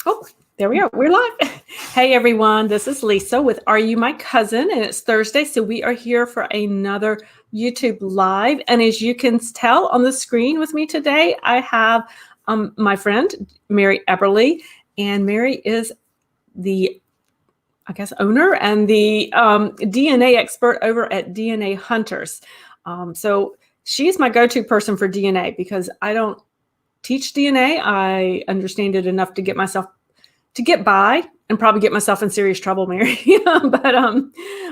Oh, there we are. We're live. Hey, everyone. This is Lisa with Are You My Cousin? And it's Thursday, so we are here for another YouTube Live. And as you can tell on the screen with me today, I have my friend, Mary Eberle. And Mary is the, owner and the DNA expert over at DNA Hunters. So she's my go-to person for DNA because I don't teach DNA. I understand it enough to get by and probably get myself in serious trouble, Mary.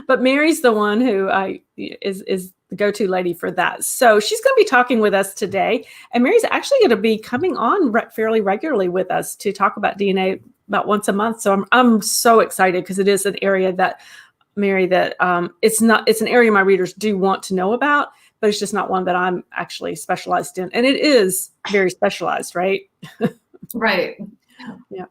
But Mary's the one who is the go-to lady for that. So she's going to be talking with us today, and Mary's actually going to be coming on fairly regularly with us to talk about DNA about once a month. So I'm so excited because it is an area that Mary it's an area my readers do want to know about, but it's just not one that I'm actually specialized in. And it is very specialized, right? Right. Yeah.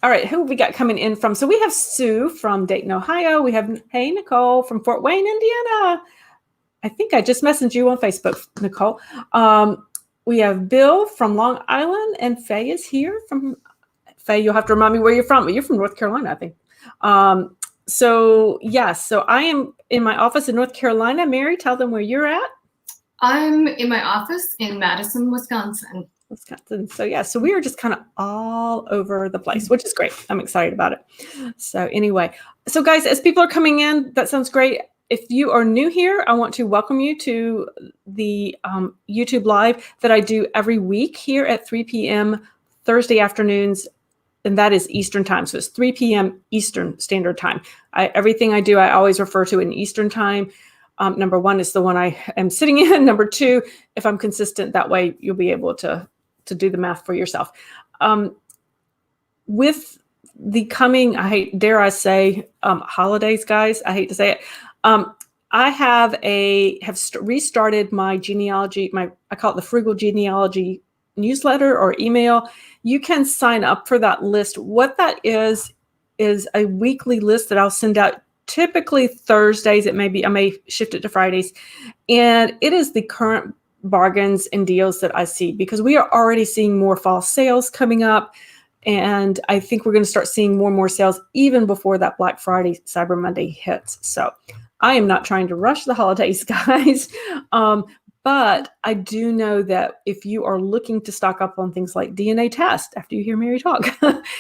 All right. Who have we got coming in from? So we have Sue from Dayton, Ohio. We have, hey, Nicole from Fort Wayne, Indiana. I think I just messaged you on Facebook, Nicole. We have Bill from Long Island, and Faye is here from Faye. You'll have to remind me where you're from, but you're from North Carolina, I think. So I am in my office in North Carolina. Mary, tell them where you're at. I'm in my office in Madison, Wisconsin. So we are just kind of all over the place, which is great. I'm excited about it. So anyway, so guys, as people are coming in, that sounds great. If you are new here, I want to welcome you to the YouTube Live that I do every week here at 3 p.m. Thursday afternoons, and that is Eastern time. So it's 3 p.m. Eastern Standard Time. Everything I do, I always refer to in Eastern time. Number one is the one I am sitting in. Number two, if I'm consistent, that way you'll be able to do the math for yourself. With the coming, dare I say, holidays, guys, I hate to say it. I have restarted my genealogy, I call it the Frugal Genealogy newsletter or email. You can sign up for that list. What that is a weekly list that I'll send out typically Thursdays. I may shift it to Fridays. And it is the current bargains and deals that I see, because we are already seeing more fall sales coming up. And I think we're going to start seeing more and more sales even before that Black Friday, Cyber Monday hits. So I am not trying to rush the holidays, guys. But I do know that if you are looking to stock up on things like DNA test, after you hear Mary talk,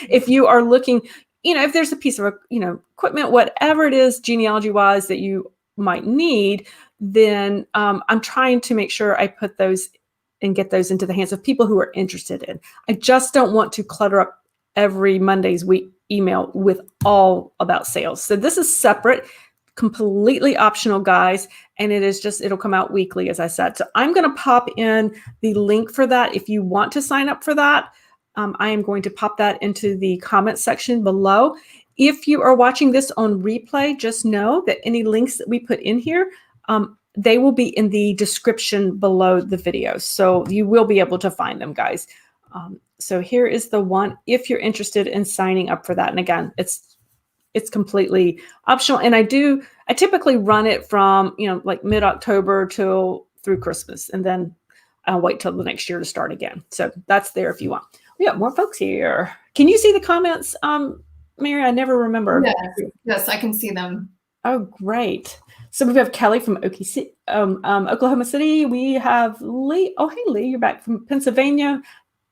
if you are looking, if there's a piece of, equipment, whatever it is, genealogy wise, that you might need, then I'm trying to make sure I put those and get those into the hands of people who are interested in. I just don't want to clutter up every Monday's week email with all about sales. So this is separate, completely optional, guys. And it'll come out weekly, as I said. So I'm going to pop in the link for that. If you want to sign up for that, I am going to pop that into the comment section below. If you are watching this on replay, just know that any links that we put in here, they will be in the description below the video. So you will be able to find them, guys. So here is the one if you're interested in signing up for that. And again, it's completely optional. And I typically run it from, like mid-October through Christmas. And then I'll wait till the next year to start again. So that's there if you want. We got more folks here. Can you see the comments, Mary? I never remember. Yes, I can see them. Oh, great. So we have Kelly from Oklahoma City. We have Lee. Oh, hey, Lee, you're back from Pennsylvania.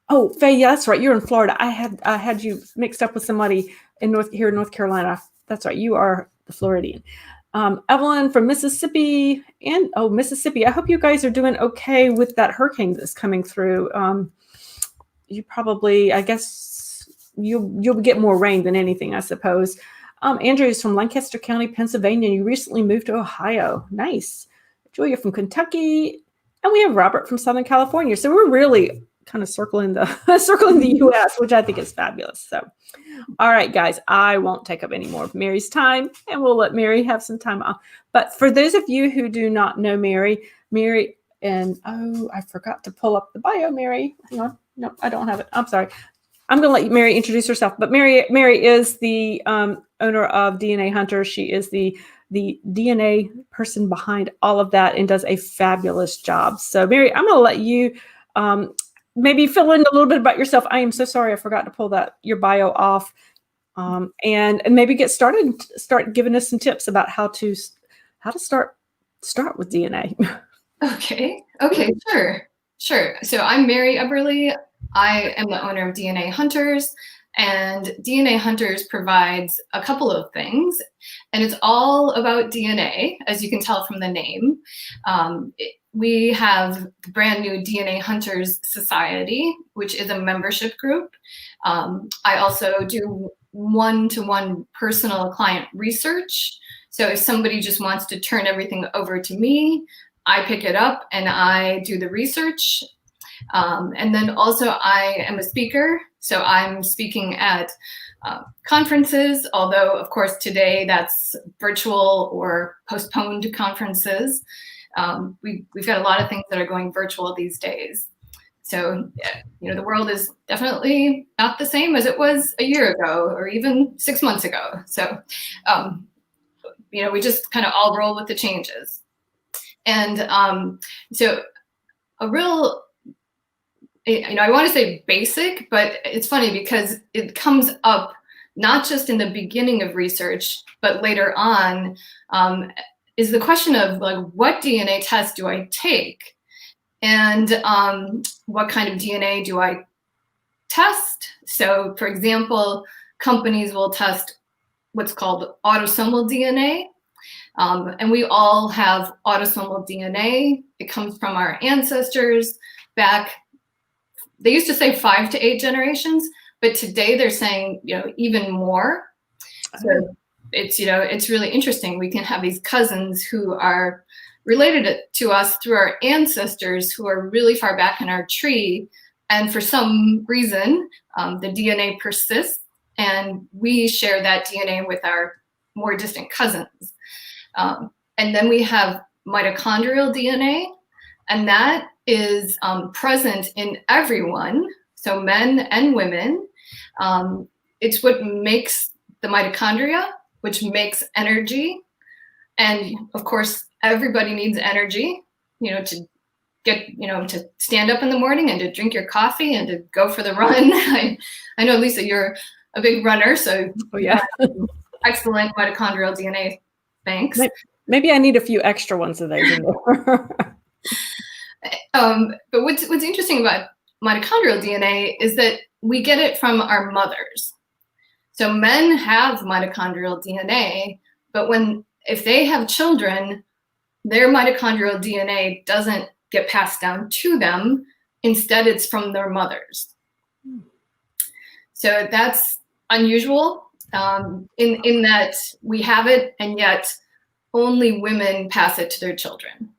Oh, Faye, yeah, that's right. You're in Florida. I had you mixed up with somebody here in North Carolina. That's right. You are the Floridian. Evelyn from Mississippi Mississippi. I hope you guys are doing okay with that hurricane that's coming through. You probably, I guess, you'll get more rain than anything, I suppose. Andrew is from Lancaster County, Pennsylvania. You recently moved to Ohio. Nice. Julia from Kentucky. And we have Robert from Southern California. So we're really kind of circling the U.S., which I think is fabulous. So, all right, guys, I won't take up any more of Mary's time, and we'll let Mary have some time off. But for those of you who do not know Mary, and I forgot to pull up the bio, Mary. Hang on. No, I don't have it. I'm sorry. I'm going to let Mary introduce herself. But Mary is the owner of DNA Hunter. She is the DNA person behind all of that and does a fabulous job. So, Mary, I'm going to let you maybe fill in a little bit about yourself. I am so sorry I forgot to pull your bio off, and maybe get started. Start giving us some tips about how to start with DNA. Okay, sure. So I'm Mary Eberle. I am the owner of DNA Hunters, and DNA Hunters provides a couple of things, and it's all about DNA, as you can tell from the name. We have the brand new DNA Hunters Society, which is a membership group. I also do one-to-one personal client research. So if somebody just wants to turn everything over to me, I pick it up and I do the research. And then also I am a speaker. So I'm speaking at conferences, although of course today that's virtual or postponed conferences. We've got a lot of things that are going virtual these days. So, the world is definitely not the same as it was a year ago or even 6 months ago. So, we just kind of all roll with the changes. And so a real, I want to say basic, but it's funny because it comes up not just in the beginning of research, but later on, is the question of like, what DNA test do I take? And what kind of DNA do I test? So for example, companies will test what's called autosomal DNA. And we all have autosomal DNA. It comes from our ancestors back, they used to say 5 to 8 generations, but today they're saying, even more. So it's really interesting. We can have these cousins who are related to us through our ancestors who are really far back in our tree. And for some reason, the DNA persists and we share that DNA with our more distant cousins. And then we have mitochondrial DNA, and that is present in everyone, so men and women. It's what makes the mitochondria, which makes energy. And of course, everybody needs energy, to get, to stand up in the morning and to drink your coffee and to go for the run. I know, Lisa, you're a big runner, so excellent mitochondrial DNA banks. Maybe I need a few extra ones of those in there. But what's interesting about mitochondrial DNA is that we get it from our mothers. So men have mitochondrial DNA, but if they have children, their mitochondrial DNA doesn't get passed down to them. Instead, it's from their mothers. So that's unusual in that we have it, and yet only women pass it to their children.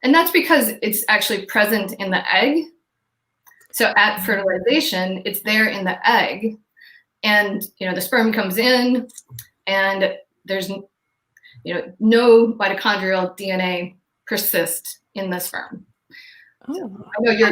And that's because it's actually present in the egg. So at fertilization, it's there in the egg. And, the sperm comes in and there's, no mitochondrial DNA persists in the sperm. Oh. So I know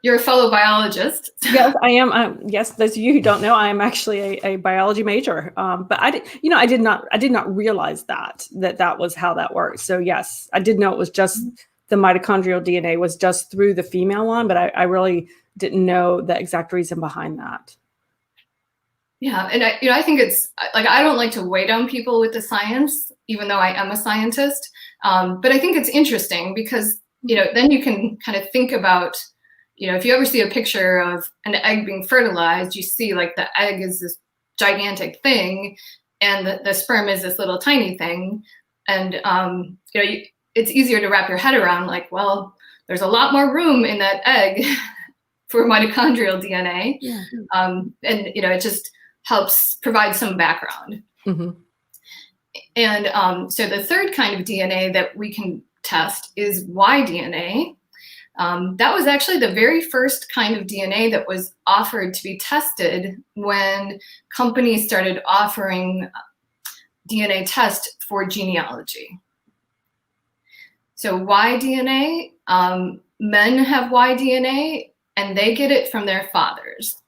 you're a fellow biologist. Yes, I am. Yes, those of you who don't know, I am actually a biology major. But I did not realize that was how that works. So yes, I did know it was just the mitochondrial DNA was just through the female line, but I really didn't know the exact reason behind that. Yeah, and I think it's like, I don't like to weigh down people with the science, even though I am a scientist. But I think it's interesting because, then you can kind of think about, if you ever see a picture of an egg being fertilized, you see like the egg is this gigantic thing and the sperm is this little tiny thing. And, it's easier to wrap your head around like, well, there's a lot more room in that egg for mitochondrial DNA. Yeah. And, it just helps provide some background. Mm-hmm. And so the third kind of DNA that we can test is YDNA. That was actually the very first kind of DNA that was offered to be tested when companies started offering DNA tests for genealogy. So YDNA, men have YDNA, and they get it from their fathers,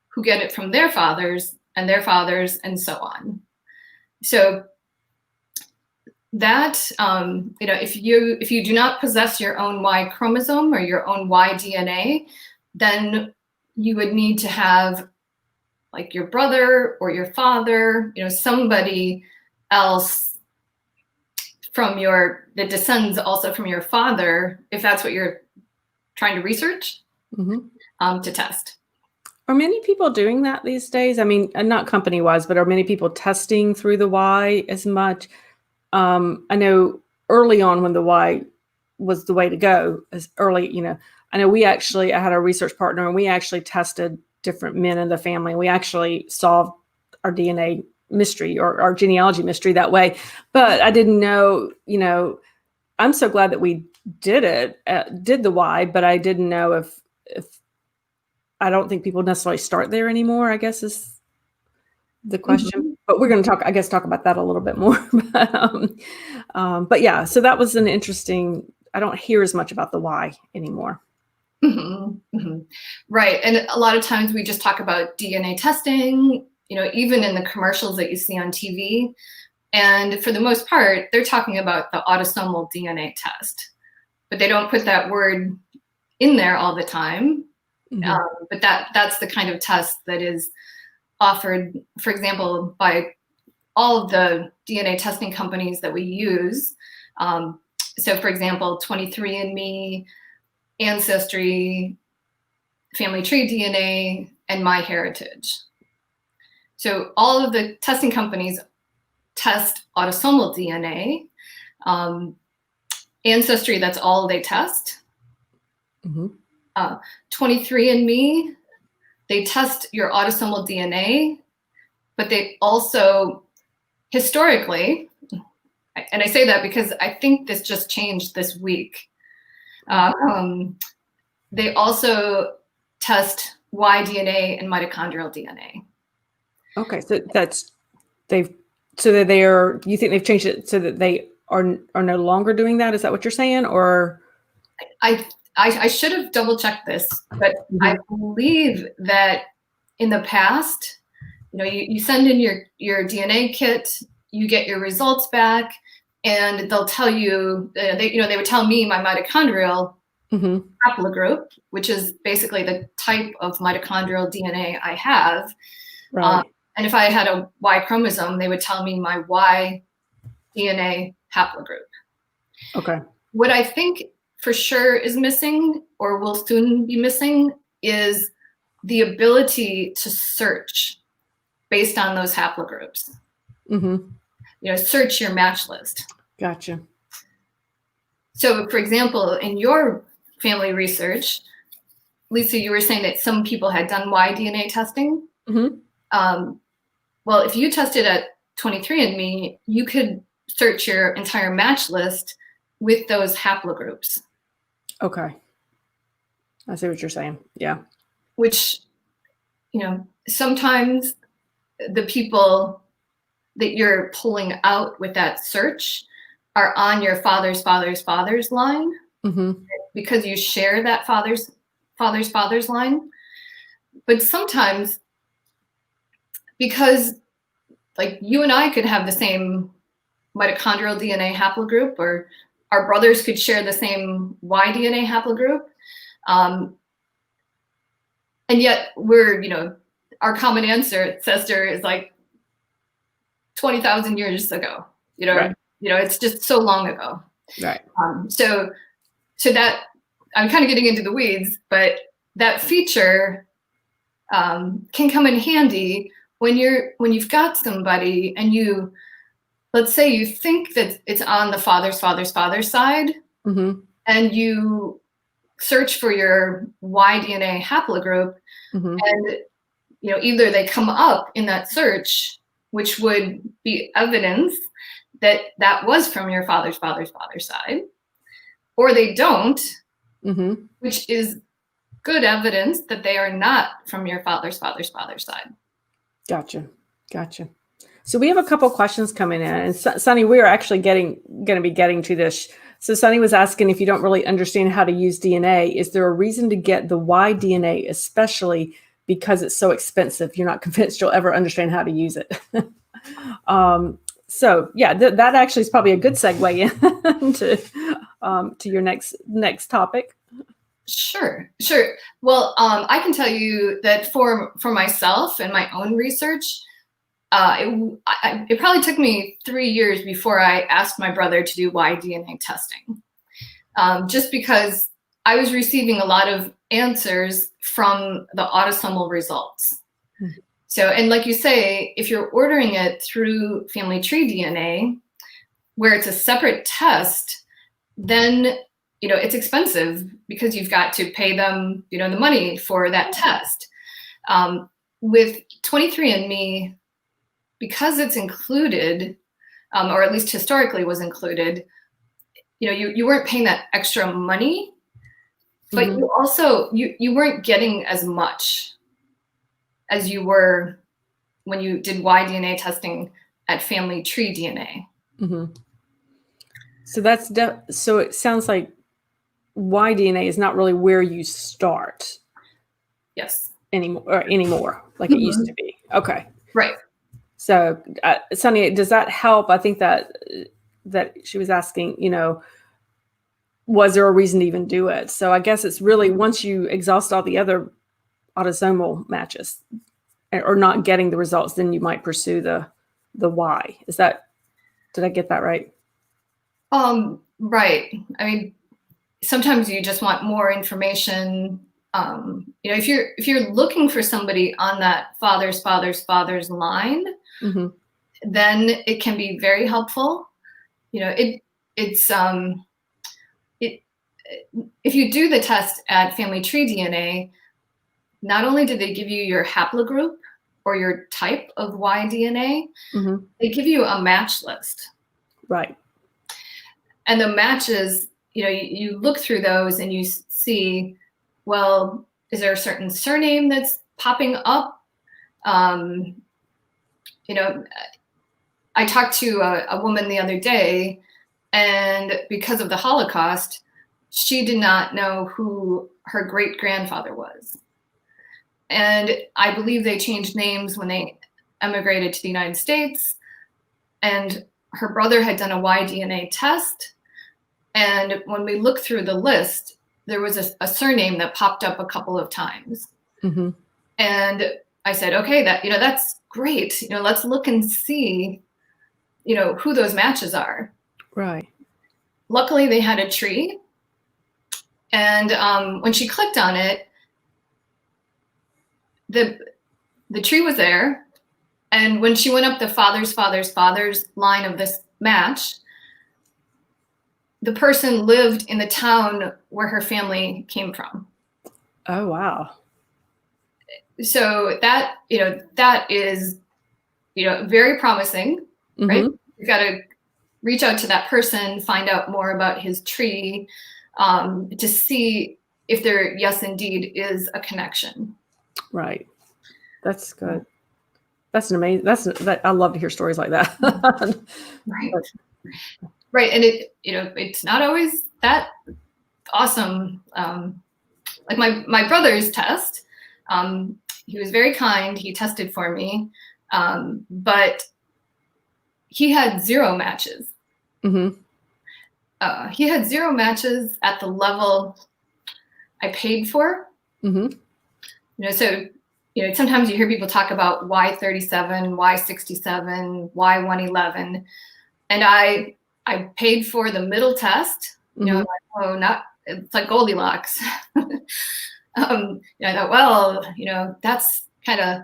who get it from their fathers, and so on. So that, if you do not possess your own Y chromosome or your own YDNA, then you would need to have like your brother or your father, somebody else that descends also from your father, if that's what you're trying to research, to test. Are many people doing that these days? I mean, not company-wise, but are many people testing through the Y as much? I know early on when the Y was the way to go, as early, I know I had a research partner and we actually tested different men in the family. We actually solved our DNA mystery or our genealogy mystery that way. But I didn't know, I'm so glad that we did the Y, but I didn't know if I don't think people necessarily start there anymore, I guess is the question. But we're going to talk about that a little bit more. But yeah, so that was an interesting, I don't hear as much about the Y anymore. Right. And a lot of times we just talk about DNA testing, even in the commercials that you see on TV. And for the most part, they're talking about the autosomal DNA test, but they don't put that word in there all the time. But that's the kind of test that is offered, for example, by all of the DNA testing companies that we use. So for example, 23andMe, Ancestry, Family Tree DNA, and MyHeritage. So all of the testing companies test autosomal DNA. Ancestry, that's all they test. 23andMe, they test your autosomal DNA, but they also, historically, and I say that because I think this just changed this week, they also test YDNA and mitochondrial DNA. Okay, so you think they've changed it so that they are no longer doing that? Is that what you're saying? Or I should have double checked this, but I believe that in the past, you send in your DNA kit, you get your results back, and they'll tell you, they would tell me my mitochondrial haplogroup, which is basically the type of mitochondrial DNA I have. Right. And if I had a Y chromosome, they would tell me my Y DNA haplogroup. Okay. What I think for sure is missing, or will soon be missing, is the ability to search based on those haplogroups. Search your match list. Gotcha. So, for example, in your family research, Lisa, you were saying that some people had done YDNA testing. Well, if you tested at 23andMe, you could search your entire match list with those haplogroups. Okay. I see what you're saying. Yeah. Which, sometimes the people that you're pulling out with that search are on your father's line because you share that father's line. But sometimes, because like you and I could have the same mitochondrial DNA haplogroup, or our brothers could share the same YDNA haplogroup, and yet we're, our common ancestor is like 20,000 years ago. Right. It's just so long ago. Right. So that, I'm kind of getting into the weeds, but that feature can come in handy when you've got somebody and let's say you think that it's on the father's side, and you search for your YDNA haplogroup, and either they come up in that search, which would be evidence that was from your father's side, or they don't, which is good evidence that they are not from your father's side. Gotcha. So we have a couple questions coming in, and Sunny, we are actually going to be getting to this. So Sunny was asking, if you don't really understand how to use DNA, is there a reason to get the YDNA, especially because it's so expensive? You're not convinced you'll ever understand how to use it. So yeah, that actually is probably a good segue into to your next topic. Sure, sure. Well, I can tell you that for myself and my own research, it probably took me 3 years before I asked my brother to do YDNA testing, just because I was receiving a lot of answers from the autosomal results. Mhm. So, and like you say, if you're ordering it through family tree DNA, where it's a separate test, then it's expensive because you've got to pay them the money for that test. With 23andMe, because it's included, or at least historically was included, you weren't paying that extra money, but Mhm. you also you weren't getting as much as you were when you did YDNA testing at family tree DNA. Mhm. So that's so it sounds like YDNA is not really where you start Yes. anymore like it used to be. Okay. Right. So, Sunny, does that help? I think that she was asking, was there a reason to even do it? So I guess it's really once you exhaust all the other autosomal matches or not getting the results, then you might pursue the Y. Did I get that right? Right. I mean, sometimes you just want more information. If you're looking for somebody on that father's line, Mm-hmm. then it can be very helpful. If you do the test at family tree DNA, not only do they give you your haplogroup or your type of YDNA, Mm-hmm. they give you a match list. Right. And the matches, you look through those and you see, well, is there a certain surname that's popping up? I talked to a woman the other day, and because of the Holocaust, she did not know who her great-grandfather was. And I believe they changed names when they emigrated to the United States. And her brother had done a YDNA test. And when we looked through the list, there was a surname that popped up a couple of times. Mm-hmm. And I said, okay, that's great. Let's look and see, who those matches are. Right. Luckily, they had a tree. And when she clicked on it, the tree was there. And when she went up the father's line of this match, the person lived in the town where her family came from. Oh, wow. So that is, very promising, Mm-hmm. right? You've got to reach out to that person, find out more about his tree, to see if there, yes, indeed, is a connection. Right. That's good. That's an amazing. I love to hear stories like that. Right. Right. And it's not always that awesome. Like my brother's test, he was very kind. He tested for me, but he had 0 matches. Mm-hmm. He had 0 matches at the level I paid for. Mm-hmm. So sometimes you hear people talk about Y37, Y67, Y111, and I paid for the middle test. It's like Goldilocks. I thought, well, that's kind of,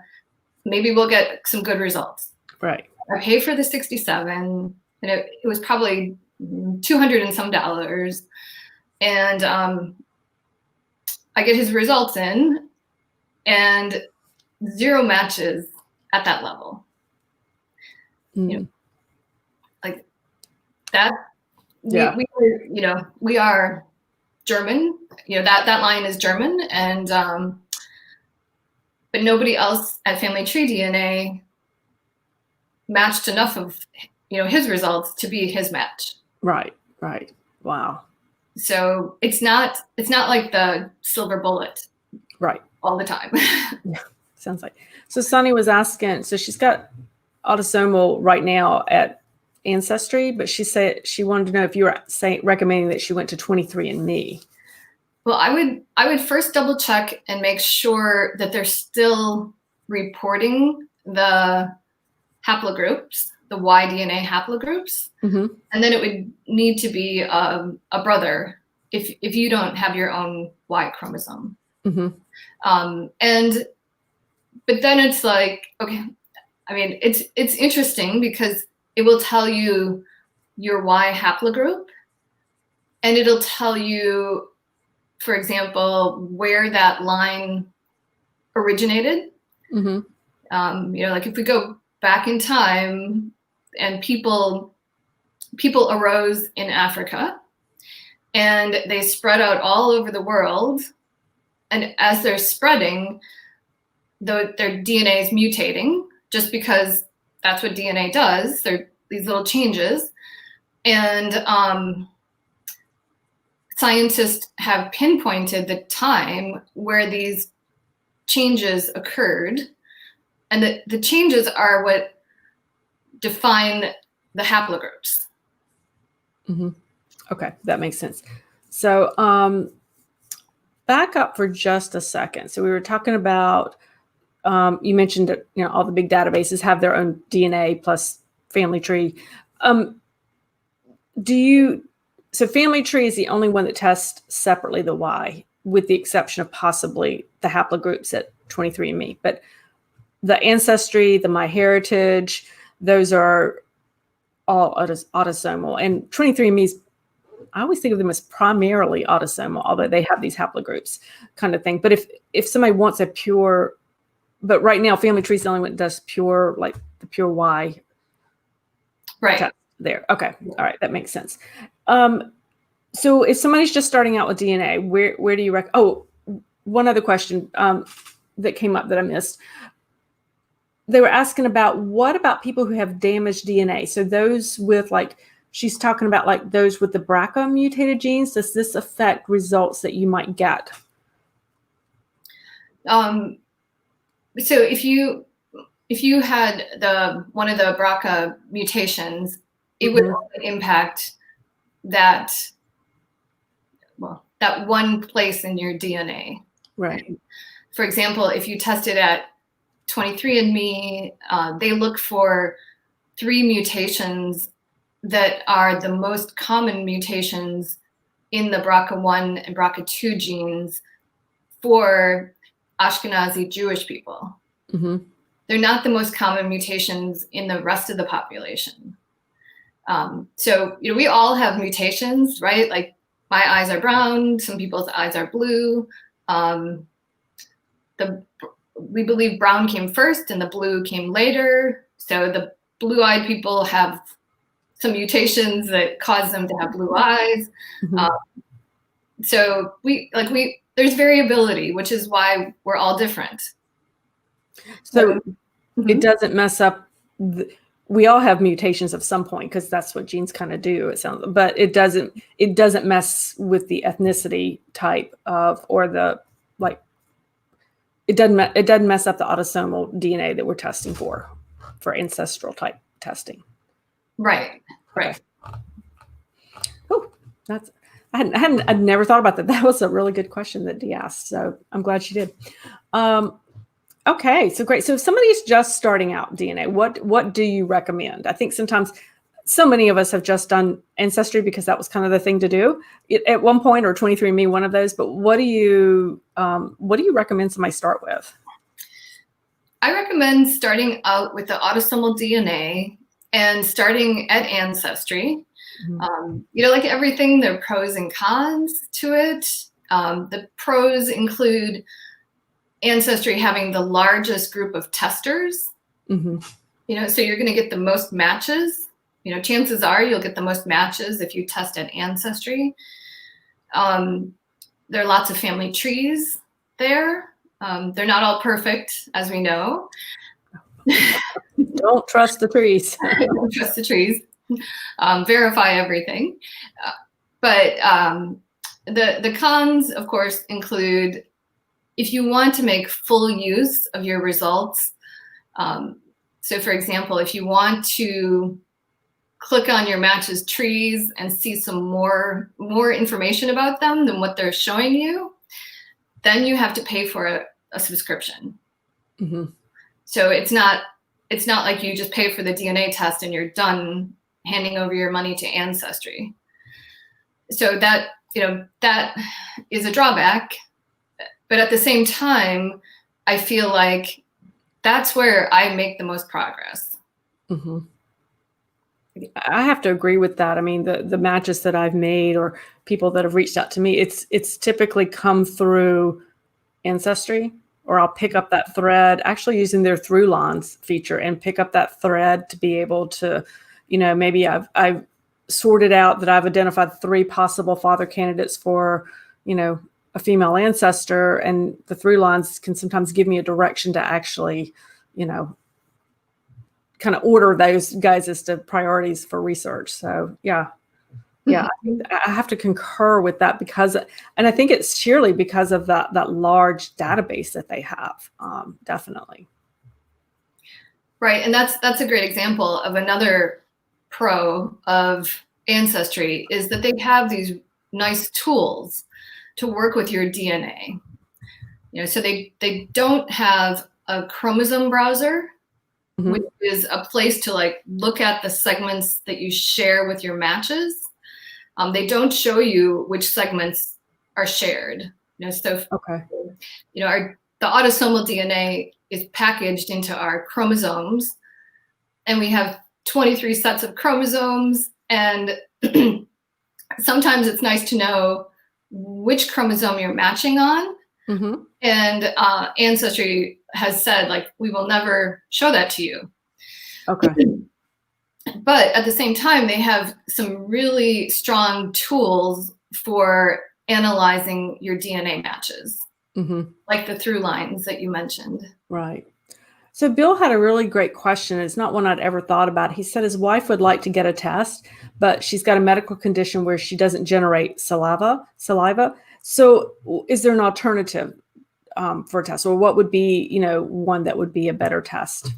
maybe we'll get some good results. Right. I paid for the 67, and it was probably $200 and some dollars. And I get his results in, and 0 matches at that level. Mm. Like that. Yeah. We are German. That line is German, and but nobody else at Family Tree DNA matched enough of his results to be his match. Right. Right. Wow. So it's not like the silver bullet. Right. All the time. Yeah. Sounds like. So Sunny was asking. So she's got autosomal right now at Ancestry, but she said she wanted to know if you were recommending that she went to 23andMe. Well, I would first double check and make sure that they're still reporting the haplogroups, the YDNA haplogroups, and then it would need to be a brother if you don't have your own Y chromosome. But then it's like, okay, I mean, it's interesting because it will tell you your Y haplogroup, and it'll tell you, for example, where that line originated. You know, like if we go back in time and people arose in Africa and they spread out all over the world, and as they're spreading, their DNA is mutating just because that's what DNA does. They're these little changes, and scientists have pinpointed the time where these changes occurred, and the changes are what define the haplogroups. Okay, that makes sense. So back up for just a second. So we were talking about, you mentioned that, you know, all the big databases have their own DNA plus family tree. So family tree is the only one that tests separately the Y, with the exception of possibly the haplogroups at 23andMe. But the Ancestry, the MyHeritage, those are all autosomal. And 23andMe's, I always think of them as primarily autosomal, although they have these haplogroups kind of thing. But if somebody wants a pure, but right now family tree is the only one that does pure, like the pure Y. Right. There. Okay. All right. That makes sense. So if somebody's just starting out with DNA, where do you oh, one other question that came up that I missed. They were asking about, what about people who have damaged DNA? So those with, like, she's talking about like those with the BRCA mutated genes. Does this affect results that you might get? So if you had one of the BRCA mutations, it would impact that one place in your DNA. Right. For example, if you tested at 23andMe, they look for 3 mutations that are the most common mutations in the BRCA1 and BRCA2 genes for Ashkenazi Jewish people. They're not the most common mutations in the rest of the population. So, you know, we all have mutations, right? Like, my eyes are brown, some people's eyes are blue. We believe brown came first and the blue came later. So the blue-eyed people have some mutations that cause them to have blue eyes. So there's variability, which is why we're all different. So it doesn't mess up. We all have mutations of some point, because that's what genes kind of do. It sounds, but it doesn't mess with the ethnicity type of, or the, like, it doesn't mess up the autosomal DNA that we're testing for ancestral type testing. Right. Okay. Oh, I'd never thought about that. That was a really good question that Dee asked. So I'm glad she did. Okay, so great. So if somebody's just starting out DNA, what do you recommend? I think sometimes so many of us have just done Ancestry because that was kind of the thing to do at one point, or 23andMe, one of those. But what do you recommend somebody start with? I recommend starting out with the autosomal DNA and starting at Ancestry. You know, like everything, there are pros and cons to it. The pros include Ancestry having the largest group of testers. You know, so you're going to get the most matches. You know, chances are you'll get the most matches if you test at Ancestry. There are lots of family trees there. They're not all perfect, as we know. Don't trust the trees. Don't trust the trees. Verify everything. But the cons, of course, include, if you want to make full use of your results. So for example, if you want to click on your matches trees and see some more information about them than what they're showing you, then you have to pay for a subscription. Mm-hmm. So it's not like you just pay for the DNA test and you're done handing over your money to Ancestry. So that is a drawback. But at the same time, I feel like that's where I make the most progress. Mm-hmm. I have to agree with that. I mean, the matches that I've made or people that have reached out to me, it's typically come through Ancestry, or I'll pick up that thread, actually using their through lines feature, and pick up that thread to be able to, maybe I've sorted out that I've identified 3 possible father candidates for, a female ancestor, and the through lines can sometimes give me a direction to actually, kind of order those guys as to priorities for research. So yeah, I have to concur with that and I think it's sheerly because of that large database that they have. Definitely. Right, and that's a great example of another pro of Ancestry, is that they have these nice tools to work with your DNA. So they don't have a chromosome browser, mm-hmm. which is a place to like look at the segments that you share with your matches. They don't show you which segments are shared. So okay. The autosomal DNA is packaged into our chromosomes, and we have 23 sets of chromosomes, and sometimes it's nice to know which chromosome you're matching on. Mm-hmm. And Ancestry has said, like, we will never show that to you. Okay. But at the same time, they have some really strong tools for analyzing your DNA matches, mm-hmm. like the through lines that you mentioned. Right. So Bill had a really great question. It's not one I'd ever thought about. He said his wife would like to get a test, but she's got a medical condition where she doesn't generate saliva. So is there an alternative for a test, or what would be, one that would be a better test?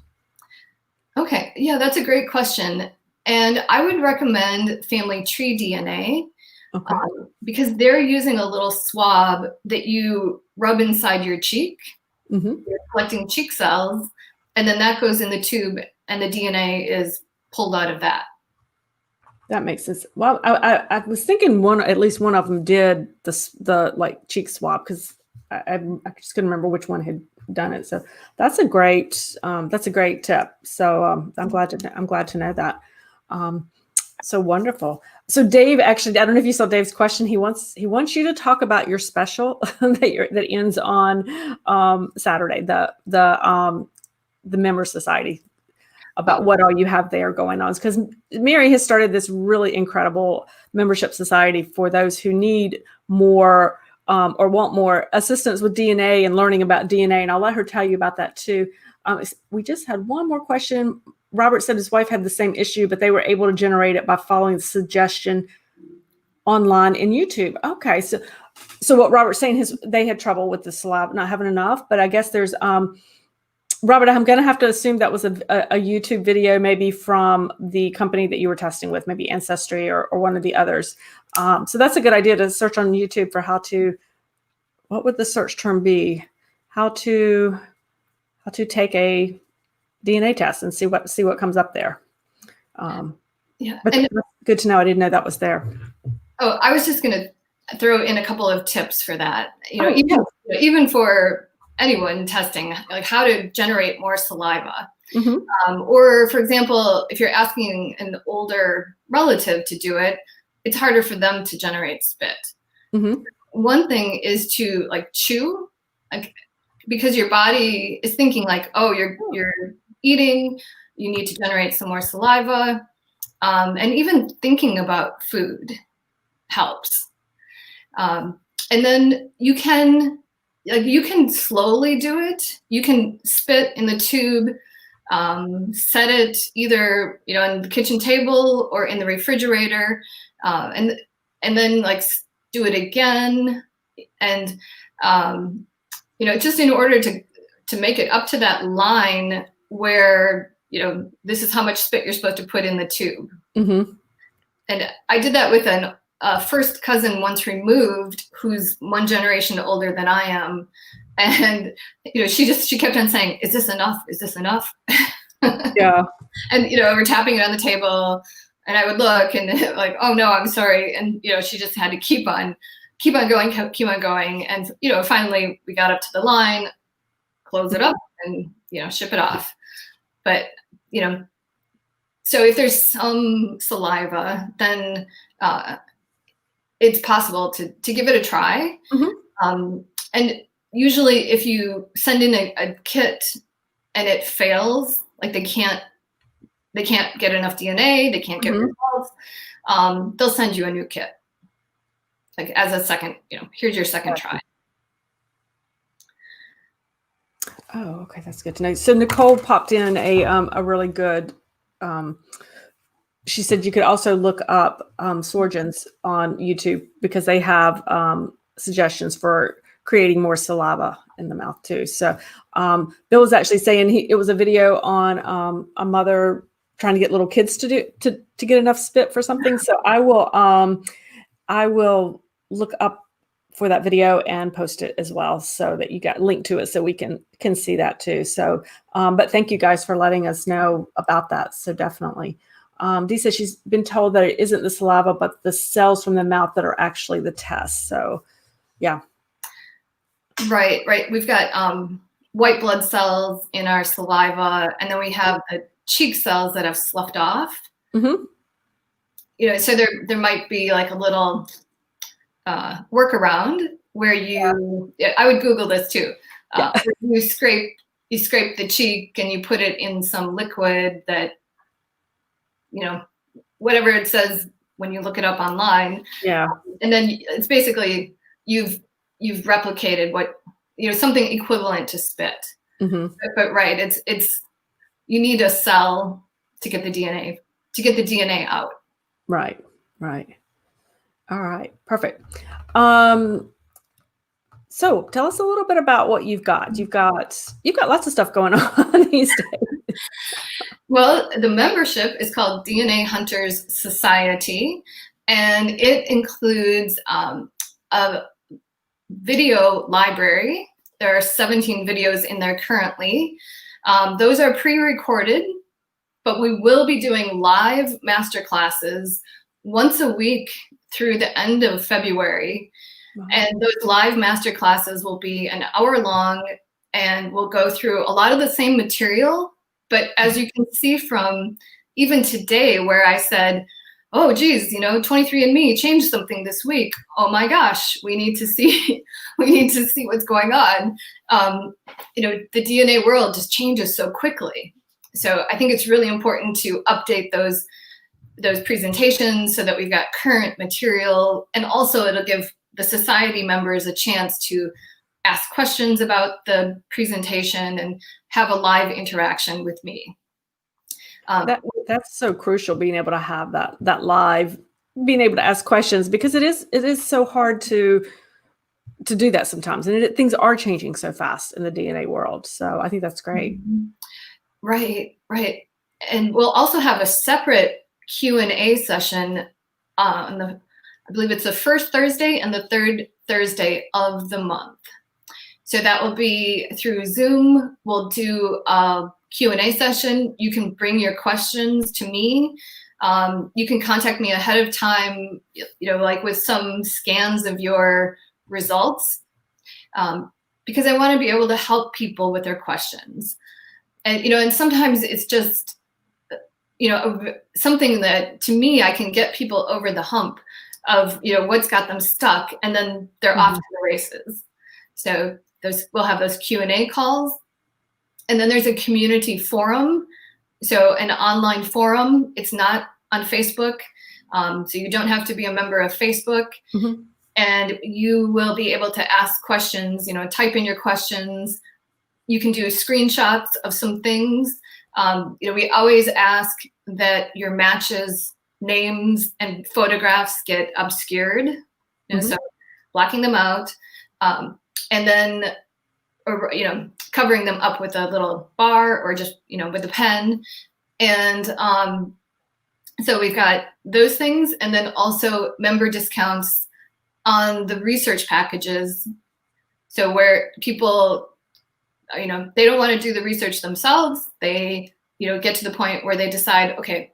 Okay. Yeah, that's a great question. And I would recommend Family Tree DNA, okay. Because they're using a little swab that you rub inside your cheek. Mm-hmm. You're collecting cheek cells, and then that goes in the tube, and the DNA is pulled out of that. That makes sense. Well, I was thinking at least one of them did the like cheek swab, because I just couldn't remember which one had done it. So that's a great tip. So I'm glad to know that. So wonderful. So Dave, actually, I don't know if you saw Dave's question. He wants you to talk about your special that ends on Saturday, the Member Society, about what all you have there going on. Because Mary has started this really incredible membership society for those who need more or want more assistance with DNA and learning about DNA. And I'll let her tell you about that too. We just had one more question. Robert said his wife had the same issue, but they were able to generate it by following the suggestion online in YouTube. Okay, so what Robert's saying is they had trouble with the saliva not having enough, but I guess there's Robert, I'm going to have to assume that was a YouTube video, maybe from the company that you were testing with, maybe Ancestry or one of the others. So that's a good idea to search on YouTube for what would the search term be? How to take a DNA test and see what comes up there. Yeah, but that's good to know. I didn't know that was there. Oh, I was just going to throw in a couple of tips for that. Even for anyone testing, like how to generate more saliva. Mm-hmm. Or, for example, if you're asking an older relative to do it, it's harder for them to generate spit. Mm-hmm. One thing is to chew, because your body is thinking oh, you're eating, you need to generate some more saliva. And even thinking about food helps. And then you can slowly do it. You can spit in the tube, set it either on the kitchen table or in the refrigerator, and then do it again, and just in order to make it up to that line where this is how much spit you're supposed to put in the tube. Mm-hmm. And I did that with a first cousin once removed, who's one generation older than I am. And, she kept on saying, is this enough? Is this enough? Yeah. And, we're tapping it on the table, and I would look and like, oh no, I'm sorry. And, she just had to keep on going. And, finally we got up to the line, close it up, and, ship it off. But, so if there's some saliva, then it's possible to give it a try. Mm-hmm. And usually if you send in a kit and it fails, like they can't get enough DNA, they can't get results, they'll send you a new kit, like as a second, here's your second try. Oh, okay, that's good to know. So Nicole popped in a really good. She said you could also look up surgeons on YouTube because they have suggestions for creating more saliva in the mouth too. So Bill was actually saying it was a video on a mother trying to get little kids to get enough spit for something. So I will look up for that video and post it as well, so that you got linked to it so we can see that too. So, but thank you guys for letting us know about that. So definitely. Dee says she's been told that it isn't the saliva, but the cells from the mouth that are actually the test. So, yeah. Right. We've got white blood cells in our saliva, and then we have the cheek cells that have sloughed off. Mm-hmm. So there might be like a little workaround where I would Google this too. You scrape the cheek and you put it in some liquid that, whatever it says when you look it up online. Yeah. And then it's basically you've replicated what, something equivalent to spit. Mm-hmm. But right, it's you need a cell to get the DNA out. Right. All right, perfect. So tell us a little bit about what you've got. You've got lots of stuff going on these days. Well, the membership is called DNA Hunters Society, and it includes a video library. There are 17 videos in there currently. Those are pre-recorded, but we will be doing live masterclasses once a week through the end of February. Wow. And those live masterclasses will be an hour long, and we'll go through a lot of the same material. But as you can see from even today, where I said, oh, geez, 23andMe changed something this week. Oh my gosh, we need to see what's going on. The DNA world just changes so quickly. So I think it's really important to update those presentations so that we've got current material, and also it'll give the society members a chance to ask questions about the presentation and have a live interaction with me. That's so crucial, being able to have that live, being able to ask questions, because it is so hard to do that sometimes, and things are changing so fast in the DNA world. So I think that's great. Right. And we'll also have a separate Q&A session on I believe it's the first Thursday and the third Thursday of the month. So that will be through Zoom. We'll do a Q&A session. You can bring your questions to me. You can contact me ahead of time, like with some scans of your results, because I want to be able to help people with their questions. And, and sometimes it's just, something that, to me, I can get people over the hump of, what's got them stuck, and then they're off to the races. So we'll have those Q&A calls. And then there's a community forum. So an online forum. It's not on Facebook. So you don't have to be a member of Facebook. Mm-hmm. And you will be able to ask questions, type in your questions. You can do screenshots of some things. We always ask that your matches, names, and photographs get obscured, so blocking them out, and then, covering them up with a little bar, or just, with a pen. And So we've got those things, and then also member discounts on the research packages. So where people, they don't want to do the research themselves, they, get to the point where they decide, okay,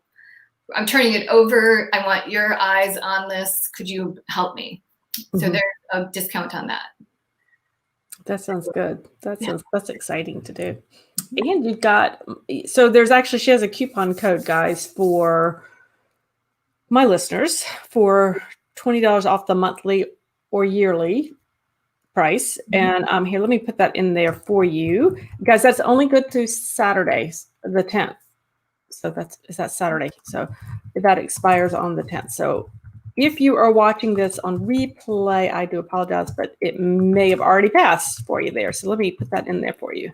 I'm turning it over. I want your eyes on this. Could you help me? Mm-hmm. So there's a discount on that. That sounds good. That's exciting to do. And you've got, so there's actually, she has a coupon code, guys, for my listeners for $20 off the monthly or yearly price. Mm-hmm. And here, let me put that in there for you. Guys, that's only good through Saturday, the 10th. So is that Saturday? So that expires on the 10th. So if you are watching this on replay, I do apologize, but it may have already passed for you there. So let me put that in there for you.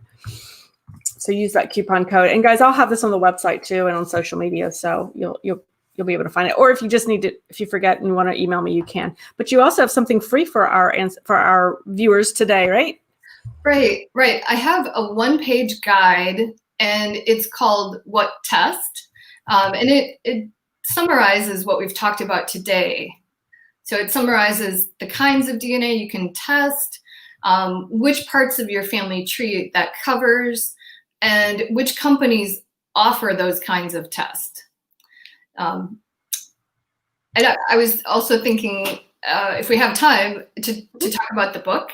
So use that coupon code. And guys, I'll have this on the website too and on social media. So you'll be able to find it. Or if you just need to, if you forget and you want to email me, you can. But you also have something free for our viewers today, right? Right. I have a one-page guide, and it's called What Test? And it summarizes what we've talked about today. So it summarizes the kinds of DNA you can test, which parts of your family tree that covers, and which companies offer those kinds of tests. And I was also thinking, if we have time, to talk about the book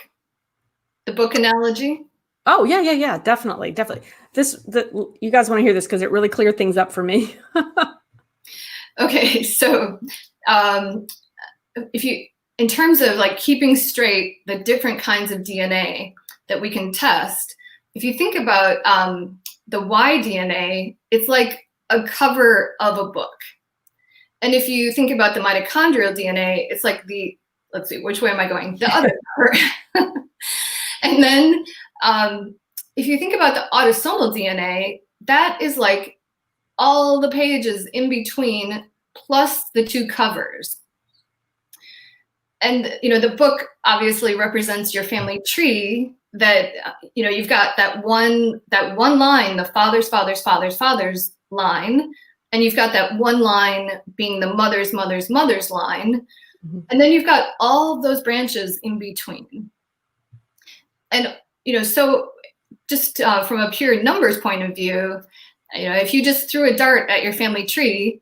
analogy. Oh, yeah, definitely. You guys want to hear this because it really cleared things up for me. Okay, so in terms of like keeping straight the different kinds of DNA that we can test, if you think about the YDNA, it's like a cover of a book. And if you think about the mitochondrial DNA, it's like let's see, which way am I going? The other cover. And then if you think about the autosomal DNA, that is like all the pages in between plus the two covers. And, the book obviously represents your family tree that, you've got that one line, the father's line, and you've got that one line being the mother's line. Mm-hmm. And then you've got all of those branches in between. And, so just from a pure numbers point of view, if you just threw a dart at your family tree,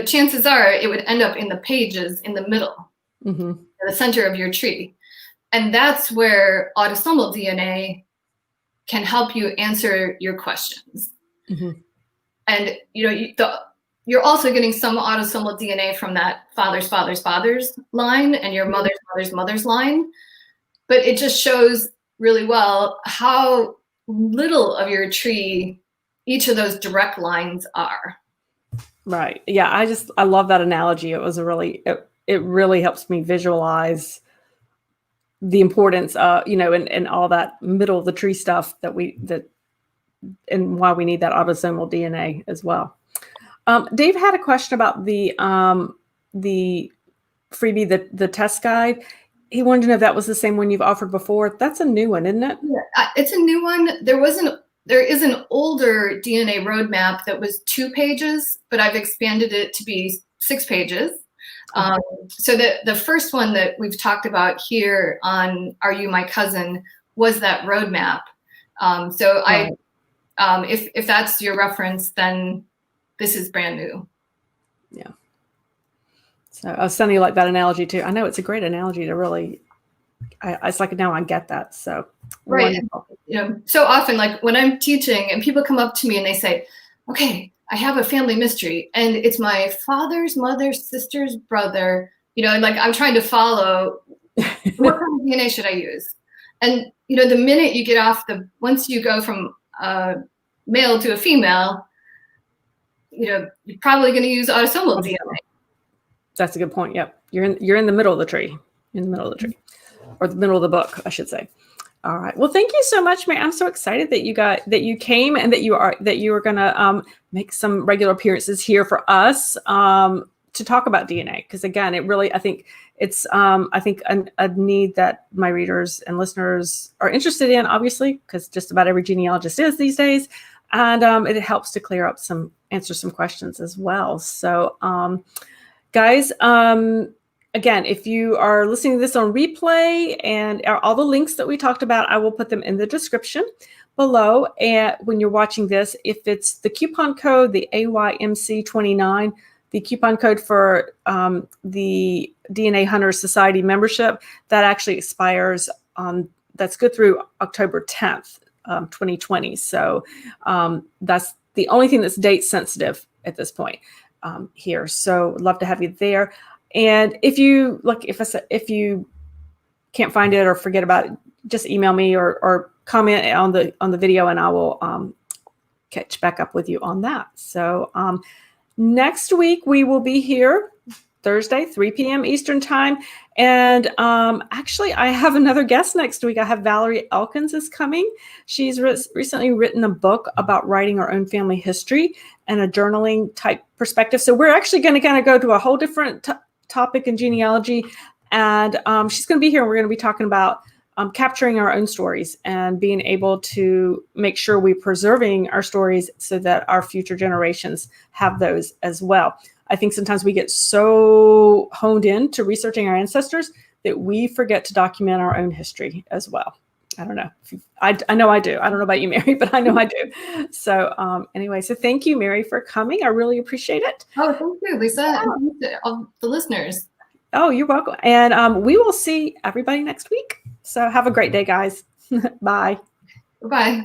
chances are it would end up in the pages in the middle, mm-hmm. the center of your tree. And that's where autosomal DNA can help you answer your questions. Mm-hmm. And, you're also getting some autosomal DNA from that father's line and your mother's line. But it just shows really well how little of your tree each of those direct lines are. Right. Yeah. I love that analogy. It was it really helps me visualize the importance of, and all that middle of the tree stuff and why we need that autosomal DNA as well. Dave had a question about the freebie, the test guide. He wanted to know if that was the same one you've offered before. That's a new one, isn't it? Yeah, it's a new one. There is an older DNA roadmap that was 2 pages, but I've expanded it to be 6 pages. So the first one that we've talked about here on Are You My Cousin was that roadmap. So right. If that's your reference, then this is brand new. Yeah. So I was sending you like that analogy too. I know it's a great analogy to really, it's like now I get that. So right. So often, like when I'm teaching and people come up to me and they say, okay, I have a family mystery and it's my father's mother's sister's brother, and like I'm trying to follow what kind of DNA should I use? And, the minute you get off once you go from a male to a female, you're probably going to use autosomal DNA. That's a good point. Yep. You're in the middle of the tree, or the middle of the book, I should say. All right. Well, thank you so much, Mary. I'm so excited that you came and that you are going to make some regular appearances here for us to talk about DNA. Because again, I think it's a need that my readers and listeners are interested in, obviously, because just about every genealogist is these days. And it helps to answer some questions as well. So guys, again, if you are listening to this on replay, and all the links that we talked about, I will put them in the description below. And when you're watching this, if it's the coupon code, the AYMC29, the coupon code for the DNA Hunter Society membership, that actually expires that's good through October 10th, 2020. So that's the only thing that's date sensitive at this point here. So I'd love to have you there. And if you if you can't find it or forget about it, just email me or comment on the video, and I will catch back up with you on that. So next week we will be here Thursday, 3 p.m. Eastern time. And actually, I have another guest next week. I have Valerie Elkins is coming. She's recently written a book about writing our own family history and a journaling type perspective. So we're actually going to kind of go to a whole different topic in genealogy. And she's going to be here. And we're going to be talking about capturing our own stories and being able to make sure we're preserving our stories so that our future generations have those as well. I think sometimes we get so honed in to researching our ancestors that we forget to document our own history as well. I don't know. I know I do. I don't know about you, Mary, but I know I do. So anyway, so thank you, Mary, for coming. I really appreciate it. Oh, thank you, Lisa, and all the listeners. Oh, you're welcome. And we will see everybody next week. So have a great day, guys. Bye. Bye.